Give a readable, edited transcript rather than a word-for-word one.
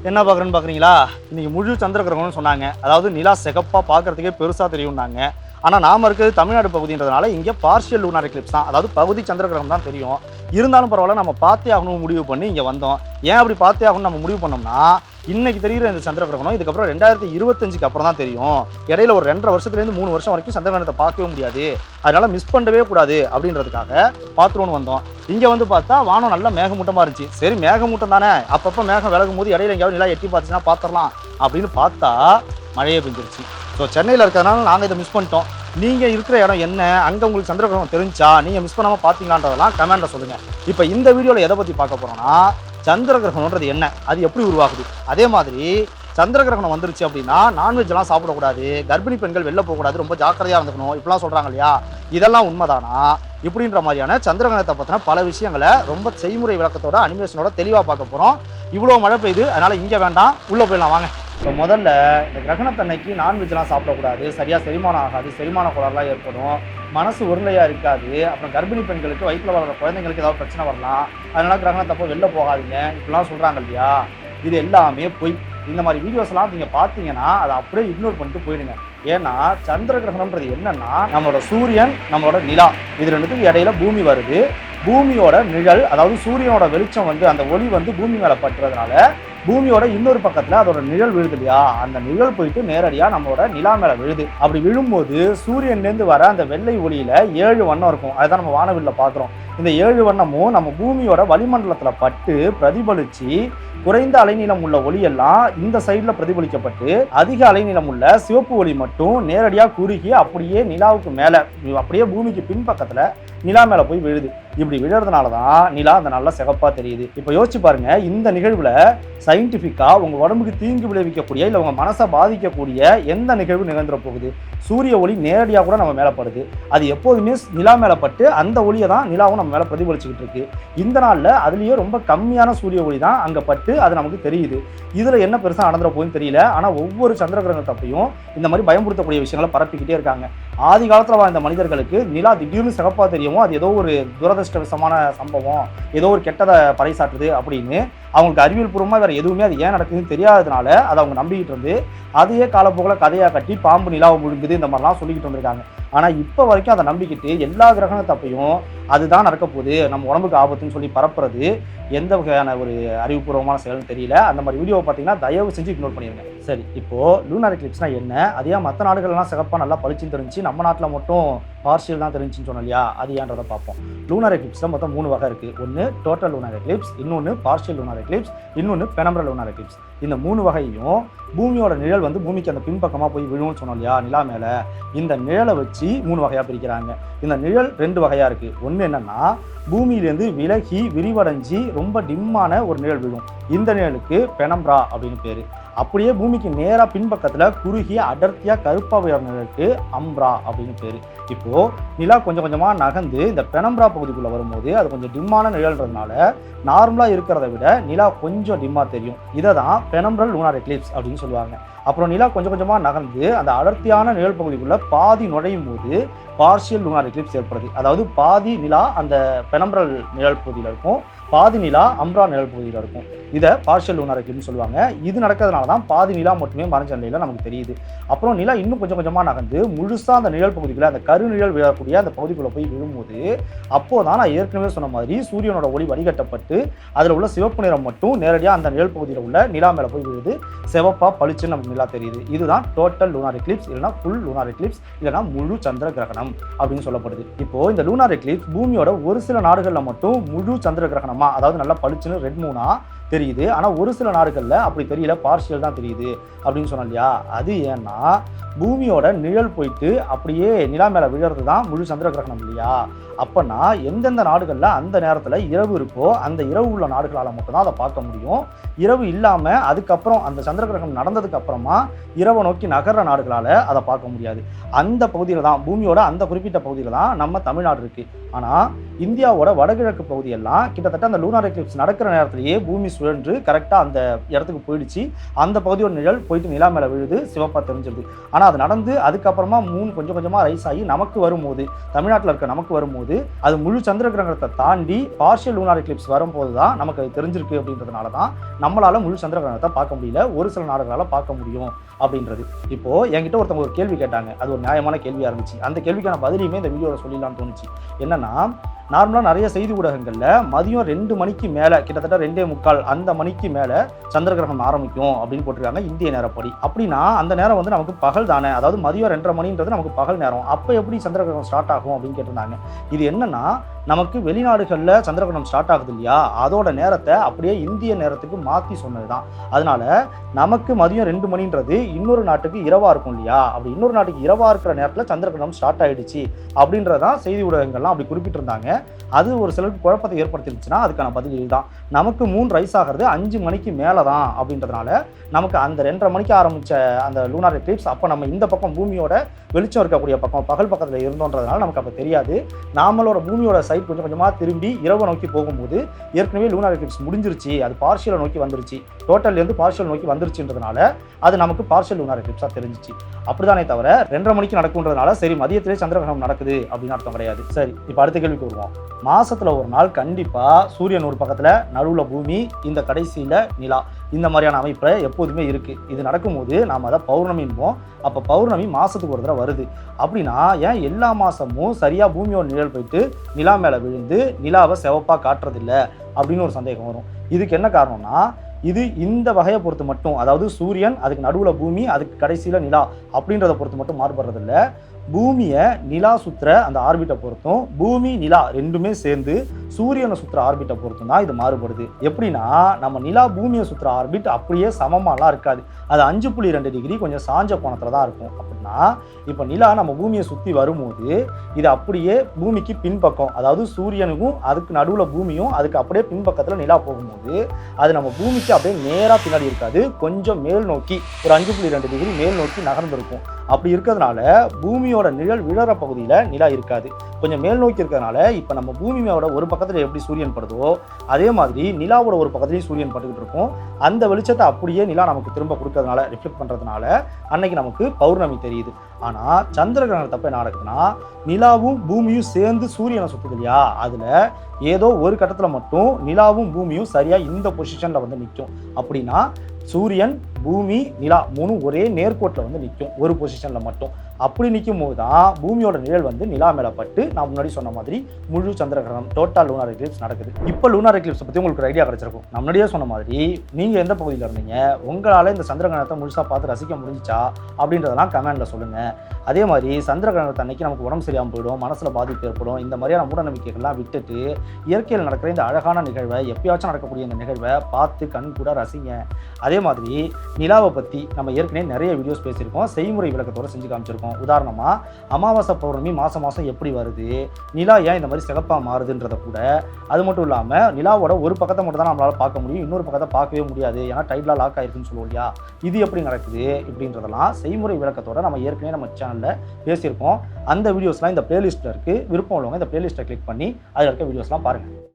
என்ன பார்க்குறேன்னு பார்க்குறீங்களா? இன்றைக்கி முழு சந்திர கிரகணம்னு சொன்னாங்க. அதாவது நிலா சிகப்பாக பார்க்குறதுக்கே பெருசாக தெரியும்னாங்க. ஆனால் நாம் இருக்கிறது தமிழ்நாடு பகுதின்றதுனால இங்கே பார்ஷியல் லூனார் எக்லிப்ஸ் தான், அதாவது பகுதி சந்திர கிரகணம் தான் தெரியும். இருந்தாலும் பரவாயில்ல, நம்ம பார்த்தே ஆகணும் முடிவு பண்ணி இங்கே வந்தோம். ஏன் அப்படி பார்த்தே ஆகணும் நம்ம முடிவு பண்ணோம்னா, இன்னைக்கு தெரிகிற இந்த சந்திர கிரகணம் இதுக்கப்புறம் 2025க்கு அப்புறம் தான் தெரியும். இடையில ஒரு 2.5 வருஷத்துலேருந்து 3 வருஷம் வரைக்கும் சந்திர கிரகணத்தை பார்க்கவே முடியாது. அதனால மிஸ் பண்ணவே கூடாது அப்படின்றதுக்காக பார்த்துருவோன்னு வந்தோம். இங்கே வந்து பார்த்தா வானம் நல்லா மேகமூட்டமாக இருந்துச்சு. சரி, மேகமூட்டம் தானே, அப்பப்போ மேகம் விலகும் போது இடையில எங்கேயாவது நிலா எட்டி பார்த்துச்சுன்னா பார்த்துடலாம் அப்படின்னு பார்த்தா மழையே பெஞ்சிருச்சு. ஸோ சென்னையில் இருக்கிறதுனால நாங்கள் இதை மிஸ் பண்ணிட்டோம். நீங்கள் இருக்கிற இடம் என்ன, அங்கே உங்களுக்கு சந்திர கிரகணம் தெரிஞ்சா நீங்கள் மிஸ் பண்ணாமல் பார்த்தீங்களான்றதெல்லாம் கமெண்ட்டில் சொல்லுங்கள். இப்போ இந்த வீடியோவில் எதை பற்றி பார்க்க போகிறோம்னா, சந்திர கிரகணம்ன்றது என்ன, அது எப்படி உருவாகுது, அதே மாதிரி சந்திர கிரகணம் வந்துருச்சு அப்படின்னா நான்வெஜ்லாம் சாப்பிடக்கூடாது, கர்ப்பிணி பெண்கள் வெளில போகக்கூடாது, ரொம்ப ஜாக்கிரதையாக இருந்துக்கணும், இப்படிலாம் சொல்கிறாங்க இல்லையா, இதெல்லாம் உண்மைதானா இப்படின்ற மாதிரியான சந்திர கிரகணத்தை பற்றின பல விஷயங்களை ரொம்ப செய்முறை விளக்கத்தோட அனிமேஷனோட தெளிவாக பார்க்க போகிறோம். இவ்வளோ மழை பெய்யுது, அதனால் இங்கே வேண்டாம், உள்ளே போயிடலாம் வாங்க. இப்போ முதல்ல இந்த கிரகணத்தன்னைக்கு நான்வெஜ்லாம் சாப்பிடக்கூடாது, சரியாக செரிமானம் ஆகாது, செரிமான கோளாறுலாம் ஏற்படும், மனசு ஒருநிலையாக இருக்காது, அப்புறம் கர்ப்பிணி பெண்களுக்கு வயிற்றில் வளர்கிற குழந்தைங்களுக்கு ஏதாவது பிரச்சனை வரலாம், அதனால் கிரகணத்தப்போ வெளில போகாதீங்க இப்படிலாம் சொல்கிறாங்க இல்லையா. இது எல்லாமே பொய். இந்த மாதிரி வீடியோஸ்லாம் நீங்கள் பார்த்தீங்கன்னா அதை அப்படியே இக்னோர் பண்ணிட்டு போயிடுங்க. ஏன்னா சந்திர கிரகணம்ன்றது என்னன்னா, நம்மளோட சூரியன் நம்மளோட நிலா இது ரெண்டுத்துக்கு இடையில பூமி வருது. பூமியோட நிழல், அதாவது சூரியனோட வெளிச்சம் வந்து அந்த ஒளி வந்து பூமி மேலே பட்டுறதுனால பூமியோட இன்னொரு பக்கத்துல அதோட நிழல் விழுது இல்லையா, அந்த நிழல் போயிட்டு நேரடியா நம்மளோட நிலா மேல விழுது. அப்படி விழும்போது சூரியன்லேருந்து வர அந்த வெள்ளை ஒளியில 7 வண்ணம் இருக்கும். அதுதான் நம்ம வானவில்ல பார்க்குறோம். இந்த 7 வண்ணமும் நம்ம பூமியோட வளிமண்டலத்துல பட்டு பிரதிபலிச்சு குறைந்த அலைநீளம் உள்ள ஒளியெல்லாம் இந்த சைட்ல பிரதிபலிக்கப்பட்டு அதிக அலைநீளம் உள்ள சிவப்பு ஒளி மட்டும் நேரடியா குறுகி அப்படியே நிலாவுக்கு மேல, அப்படியே பூமிக்கு பின்பக்கத்துல நிலா மேல போய் விழுது. இப்படி விழுறதுனாலதான் நிலா அந்த நல்லா சிகப்பா தெரியுது. இப்ப யோசிச்சு பாருங்க, இந்த நிகழ்வுல சயின்டிபிக்கா உங்க உடம்புக்கு தீங்கு விளைவிக்கக்கூடிய இல்ல உங்க மனசை பாதிக்கக்கூடிய எந்த நிகழ்வு நிகழ்ந்துட போகுது? சூரிய ஒளி நேரடியாக கூட நம்ம மேல படுது. அது எப்போதுமே நிலா மேல பட்டு அந்த ஒளியை தான் நிலாவும் நம்ம மேல பிரதிபலிச்சுக்கிட்டு இருக்கு. இந்த நாள்ல அதுலயே ரொம்ப கம்மியான சூரிய ஒளி தான் அங்க பட்டு அது நமக்கு தெரியுது. இதுல என்ன பெருசா நடந்துட போகுதுன்னு தெரியல. ஆனா ஒவ்வொரு சந்திர கிரகணத்தப்பையும் இந்த மாதிரி பயமுறுத்தக்கூடிய விஷயங்களை பரப்பிக்கிட்டே இருக்காங்க. ஆதி காலத்துல வாழ்ந்த மனிதர்களுக்கு நிலா திடீர்னு சிகப்பா தெரியும், அது ஏதோ ஒரு துரதிருஷ்டவசமான சம்பவம், ஏதோ ஒரு கெட்டதை பறைசாட்டுது அப்படின்னு அவங்களுக்கு அறிவியல் பூர்வமாக வேறு எதுவுமே அது ஏன் நடக்குதுன்னு தெரியாததுனால அதை அவங்க நம்பிக்கிட்டு இருந்து அதையே காலப்போக்கில் கதையாக கட்டி பாம்பு நிலாவை முழுங்குது இந்த மாதிரிலாம் சொல்லிக்கிட்டு வந்திருக்காங்க. ஆனால் இப்போ வரைக்கும் அதை நம்பிக்கிட்டு எல்லா கிரகணத்தப்பையும் அதுதான் நடக்க போகுது, நம்ம உடம்புக்கு ஆபத்துன்னு சொல்லி பரப்புறது எந்த வகையான ஒரு அறிவுபூர்வமான செயல்னு தெரியல. அந்த மாதிரி வீடியோவை பார்த்தீங்கன்னா தயவு செஞ்சு இக்னோர் பண்ணிடுங்க. சரி, இப்போது லூனார் எக்லிப்ஸ்னா என்ன, அதே மற்ற நாடுகள்லாம் சிகப்பாக நல்லா பளிச்சுன்னு தெரிஞ்சு நம்ம நாட்டில் மட்டும் பார்ஷியல் தான் தெரிஞ்சுன்னு சொன்னோம் இல்லையா, அது ஏன்றதை பார்ப்போம். லூனார் எக்லிப்ஸில் மொத்தம் 3 வகை இருக்குது. ஒன்று டோட்டல் லூனார் எக்லிப்ஸ், இன்னொன்று பார்ஷியல் லூனார் எக்லிப்ஸ், இன்னொன்று பெனம்பரல் லூனார் எக்லிப்ஸ். இந்த 3 வகையும் பூமியோட நிழல் வந்து பூமிக்கு அந்த பின்பக்கமாக போய் விழுவும்னு சொன்னோம் இல்லையா நிலா மேலே, இந்த நிழலை வச்சு 3 வகையாக பிரிக்கிறாங்க. இந்த நிழல் 2 வகையாக இருக்குது. ஒன்று என்னென்னா, பூமியிலேருந்து விலகி விரிவடைஞ்சி ரொம்ப டிம்மான ஒரு நிழல் விழும். இந்த நிழலுக்கு பெனம்ப்ரா அப்படின்னு பேர். அப்படியே பூமிக்கு நேராக பின்பக்கத்தில் குறுகிய அடர்த்தியாக கருப்பாக நிழலுக்கு அம்ப்ரா அப்படின்னு பேர். இப்போது நிலா கொஞ்சம் கொஞ்சமாக நகர்ந்து இந்த பெனம்ப்ரா பகுதிக்குள்ளே வரும்போது அது கொஞ்சம் டிம்மான நிழல்ன்றதுனால நார்மலாக இருக்கிறத விட நிலா கொஞ்சம் டிம்மாக தெரியும். இதை தான் பெனம்பரல் லூனார் எக்லிப்ஸ் அப்படின்னு சொல்லுவாங்க. அப்புறம் நிலா கொஞ்சம் கொஞ்சமாக நகர்ந்து அந்த அடர்த்தியான நிழல் பகுதிக்குள்ளே பாதி நுழையும் போது பார்ஷியல் லூனார் எக்லிப்ஸ் ஏற்படுது. அதாவது பாதி நிலா அந்த பெனம்பரல் நிழல் பகுதியில் இருக்கும், பாதி நிலா அம்ப்ரா நிழல் பகுதியில் இருக்கும். இதை பார்ஷியல் லூனார் எக்லிப்ஸ்னு சொல்லுவாங்க. இது நடக்கிறதுனால தான் பாதி நிலா மட்டுமே மறைஞ்ச நிலையில் நமக்கு தெரியுது. அப்புறம் நிலா இன்னும் கொஞ்சம் கொஞ்சமாக நகர்ந்து முழுசாக அந்த நிழல் பகுதிக்குள்ள அந்த கருநிழல் விழக்கூடிய அந்த பகுதிக்குள்ளே போய் விழும்போது அப்போதான் நான் ஏற்கனவே சொன்ன மாதிரி சூரியனோட ஒளி வடிகட்டப்பட்டு அதில் உள்ள சிவப்பு நிறம் மட்டும் நேரடியாக அந்த நிழல் பகுதியில் உள்ள நிலா மேலே போய் விழுது, சிவப்பாக பளிச்சுன்னு நமக்கு நிலா தெரியுது. இதுதான் டோட்டல் லூனார் எக்லிப்ஸ், இல்லைனா ஃபுல் லூனார் எக்லிப்ஸ், இல்லைனா முழு சந்திர கிரகணம் அப்படின்னு சொல்லப்படுது. இப்போ இந்த லூனார் எக்லிப்ஸ் பூமியோட ஒரு சில நாடுகளில் மட்டும் முழு சந்திர கிரகணமா, அதாவது நல்லா பளிச்சுன்னு ரெட் மூணா தெரியுது. ஆனால் ஒரு சில நாடுகளில் அப்படி தெரியல, பார்ஷியல் தான் தெரியுது அப்படின்னு சொன்னோம் இல்லையா. அது ஏன்னா பூமியோட நிழல் போயிட்டு அப்படியே நிலா மேலே விழுறது தான் முழு சந்திர கிரகணம் இல்லையா. அப்போனா எந்தெந்த நாடுகளில் அந்த நேரத்தில் இரவு இருக்கோ அந்த இரவு உள்ள நாடுகளால் மட்டும்தான் அதை பார்க்க முடியும். இரவு இல்லாமல் அதுக்கப்புறம் அந்த சந்திர கிரகணம் நடந்ததுக்கு அப்புறமா இரவை நோக்கி நகர்ற நாடுகளால் அதை பார்க்க முடியாது. அந்த பகுதியில் தான், பூமியோட அந்த குறிப்பிட்ட பகுதியில் தான் நம்ம தமிழ்நாடு இருக்குது. ஆனால் இந்தியாவோட வடகிழக்கு பகுதியெல்லாம் கிட்டத்தட்ட அந்த லூனார் எக்லிப்ஸ் நடக்கிற நேரத்திலேயே பூமி சுழன்று கரெக்டாக அந்த இடத்துக்கு போயிடுச்சு. அந்த பகுதியோட நிழல் போயிட்டு நிலா மேலே விழுது, சிவப்பாக தெரிஞ்சிருது. ஆனால் அது நடந்து அதுக்கப்புறமா மூணு கொஞ்சம் கொஞ்சமாக ரைஸ் ஆகி நமக்கு வரும்போது, தமிழ்நாட்டில் இருக்க நமக்கு வரும்போது பார்க்கும்போது அது முழு சந்திர கிரகணத்தை தாண்டி பார்ஷியல் லூனார் எக்லிப்ஸ் வரும்போது தான் நமக்கு அது தெரிஞ்சிருக்கு. அப்படின்றதுனால தான் நம்மளால முழு சந்திர கிரகணத்தை பார்க்க முடியல, ஒரு சில நாடுகளால் பார்க்க முடியும் அப்படின்றது. இப்போ என்கிட்ட ஒருத்தவங்க ஒரு கேள்வி கேட்டாங்க, அது ஒரு நியாயமான கேள்வியாக இருந்துச்சு. அந்த கேள்விக்கான பதிலையுமே இந்த வீடியோவில் சொல்லலாம்னு தோணுச்சு. என்னன்னா, நார்மலாக நிறைய செய்தி ஊடகங்களில் மதியம் 2 மணிக்கு மேலே, கிட்டத்தட்ட 2:45 அந்த மணிக்கு மேலே சந்திர கிரகணம் ஆரம்பிக்கும் அப்படின்னு போட்டிருக்காங்க இந்திய நேரப்படி. அப்படின்னா அந்த நேரம் வந்து நமக்கு பகல் தானே, அதாவது மதியம் 2:30 மணின்றது நமக்கு பகல் நேரம். அப்போ எப்படி சந்திர கிரகணம் ஸ்டார்ட் ஆகும் அப்படின்னு கேட்டிருந்தாங்க. இது என்னன்னா, நமக்கு வெளிநாடுகளில் சந்திர கிரகணம் ஸ்டார்ட் ஆகுது இல்லையா, அதோட நேரத்தை அப்படியே இந்திய நேரத்துக்கு மாற்றி சொன்னது தான். அதனால நமக்கு மதியம் 2 மணின்றது இன்னொரு நாட்டுக்கு இரவாக இருக்கும் இல்லையா, அப்படி இன்னொரு நாட்டுக்கு இரவாக இருக்கிற நேரத்தில் சந்திர கிரகணம் ஸ்டார்ட் ஆகிடுச்சு அப்படின்றதான் செய்தி ஊடகங்கள்லாம் அப்படி குறிப்பிட்டிருந்தாங்க. அது ஒரு சிலருக்கு குழப்பத்தை ஏற்படுத்திருச்சுன்னா அதுக்கான பதில் தான். நமக்கு மூன் ரைஸ் ஆகிறது 5 மணிக்கு மேலே தான் அப்படின்றதுனால நமக்கு அந்த 2:30 மணிக்கு ஆரம்பித்த அந்த லூனார் எக்லிப்ஸ் அப்போ நம்ம இந்த பக்கம் பூமியோட வெளிச்சம் இருக்கக்கூடிய பக்கம் பகல் பக்கத்தில் இருந்தோன்றதுனால நமக்கு அப்போ தெரியாது. நம்மளோட பூமியோட சைட் கொஞ்சம் கொஞ்சமாக திரும்பி இரவு நோக்கி போகும்போது ஏற்கனவே லூனார் எக்லிப்ஸ் முடிஞ்சிருச்சு, அது பார்ஷியலை நோக்கி வந்துருச்சு, டோட்டல்லேருந்து பார்ஷியல் நோக்கி வந்துருச்சுன்றதுனால அது நமக்கு பார்ஷியல் லூனார் எக்லிப்ஸாக தெரிஞ்சிச்சு. அப்படிதானே தவிர 2:30 மணிக்கு நடக்குன்றதுனால சரி மதியத்திலே சந்திரகிரகணம் நடக்குது அப்படின்னு அர்த்தம் கிடையாது. சரி, இப்போ அடுத்த கேள்விக்கு வருவோம். மாசத்துல ஒரு நாள் கண்டிப்பாக சூரியன் ஒரு பக்கத்தில், நடுவில் பூமி, இந்த கடைசியில் நிலா, இந்த மாதிரியான அமைப்பில் எப்போதுமே இருக்குது. இது நடக்கும்போது நாம் அதை பௌர்ணமின்போம். அப்போ பௌர்ணமி மாதத்துக்கு ஒரு தடவை வருது. அப்படின்னா ஏன் எல்லா மாதமும் சரியாக பூமியோட நிழல் போயிட்டு நிலா மேலே விழுந்து நிலாவை சிவப்பாக காட்டுறதில்ல அப்படின்னு ஒரு சந்தேகம் வரும். இதுக்கு என்ன காரணம்னா, இது இந்த வகையை பொறுத்து மட்டும், அதாவது சூரியன், அதுக்கு நடுவில் பூமி, அதுக்கு கடைசியில் நிலா அப்படின்றத பொறுத்து மட்டும் மாறுபடுறதில்ல. பூமியை நிலா சுற்றுற அந்த ஆர்பிட்டை பொறுத்தும், பூமி நிலா ரெண்டுமே சேர்ந்து சூரியனை சுற்றுற ஆர்பிட்டை பொறுத்தும் தான் இது மாறுபடுது. எப்படின்னா, நம்ம நிலா பூமியை சுற்றுற ஆர்பிட் அப்படியே சமமாலாம் இருக்காது. அது 5.2 டிகிரி கொஞ்சம் சாஞ்ச கோணத்தில் தான் இருக்கும். அப்படின்னா இப்போ நிலா நம்ம பூமியை சுற்றி வரும்போது இது அப்படியே பூமிக்கு பின்பக்கம், அதாவது சூரியனுக்கும் அதுக்கு நடுவில் பூமியும் அதுக்கு அப்படியே பின்பக்கத்தில் நிலா போகும்போது அது நம்ம பூமிக்கு அப்படியே நேராக பின்னாடி இருக்காது, கொஞ்சம் மேல் நோக்கி ஒரு 5.2 டிகிரி மேல் நோக்கி நகர்ந்திருக்கும். அப்படி இருக்கிறதுனால பூமியோட நிழல் விழற பகுதியில் நிலா இருக்காது, கொஞ்சம் மேல் நோக்கி இருக்கிறதுனால இப்போ நம்ம பூமியோட ஒரு பக்கத்தில் எப்படி சூரியன் படுதோ அதே மாதிரி நிலாவோட ஒரு பக்கத்துலேயும் சூரியன் பட்டுக்கிட்டு இருக்கும். அந்த வெளிச்சத்தை அப்படியே நிலா நமக்கு திரும்ப கொடுக்கறதுனால, ரிஃப்ளெக்ட் பண்ணுறதுனால அன்னைக்கு நமக்கு பௌர்ணமி தெரியுது. ஆனால் சந்திர கிரகணத்தப்ப என்ன நடக்குதுன்னா, நிலாவும் பூமியும் சேர்ந்து சூரியனை சுற்றுது இல்லையா, அதில் ஏதோ ஒரு கட்டத்தில் மட்டும் நிலாவும் பூமியும் சரியாக இந்த பொசிஷனில் வந்து நிற்கும். அப்படின்னா சூரியன், பூமி, நிலா 3 ஒரே நேர்கோட்டில் வந்து நிற்கும் ஒரு பொசிஷனில் மட்டும். அப்படி நிற்கும் போது தான் பூமியோட நிழல் வந்து நிலா மேலே பட்டு நான் முன்னாடி சொன்ன மாதிரி முழு சந்திர கிரகணம், டோட்டல் லூனார் எக்லிப்ஸ் நடக்குது. இப்போ லூனார் எக்லிப்ஸ் பற்றி உங்களுக்கு ஒரு ஐடியா கிடைச்சிருக்கும். நான் முன்னாடியே சொன்ன மாதிரி நீங்கள் எந்த பகுதியில் இருந்தீங்க, உங்களால் இந்த சந்திர கிரகணத்தை முழுசாக பார்த்து ரசிக்க முடிஞ்சிச்சா அப்படின்றதெல்லாம் கமெண்டில் சொல்லுங்கள். அதே மாதிரி சந்திர கிரகணத்தை அன்னைக்கு நமக்கு உடம்பு சரியாமல் போயிடும், மனசில் பாதிப்பு ஏற்படும், இந்த மாதிரியான மூடநம்பிக்கைகள்லாம் விட்டுட்டு இயற்கையில் நடக்கிற இந்த அழகான நிகழ்வை, எப்பயாச்சும் நடக்கக்கூடிய இந்த நிகழ்வை பார்த்து கண் கூட ரசிங்க. அதே மாதிரி நிலாவை பற்றி நம்ம ஏற்கனவே நிறைய வீடியோஸ் பேசியிருக்கோம், செய்முறை விளக்கத்தோடு செஞ்சு காமிச்சிருக்கோம். உதாரணமாக அமாவாசை பௌர்ணமி மாதம் மாதம் எப்படி வருது, நிலா ஏன் இந்த மாதிரி சிகப்பாக மாறுதுன்றதை கூட. அது மட்டும் இல்லாமல் நிலாவோட ஒரு பக்கத்தை மட்டும் தான் நம்மளால் பார்க்க முடியும், இன்னொரு பக்கத்தை பார்க்கவே முடியாது, ஏன்னா டைட்லாம் லாக் ஆயிருக்குன்னு சொல்லுவோம் இல்லையா, இது எப்படி நடக்குது இப்படின்றதெல்லாம் செய்முறை விளக்கத்தோடு நம்ம ஏற்கனவே நம்ம சேனலில் பேசியிருக்கோம். அந்த வீடியோஸ்லாம் இந்த பிளேலிஸ்ட்டில் இருக்குது. விருப்பம் உள்ளவங்க இந்த பிளேலிஸ்ட்டை கிளிக் பண்ணி அதில் இருக்க வீடியோஸ்லாம் பாருங்கள்.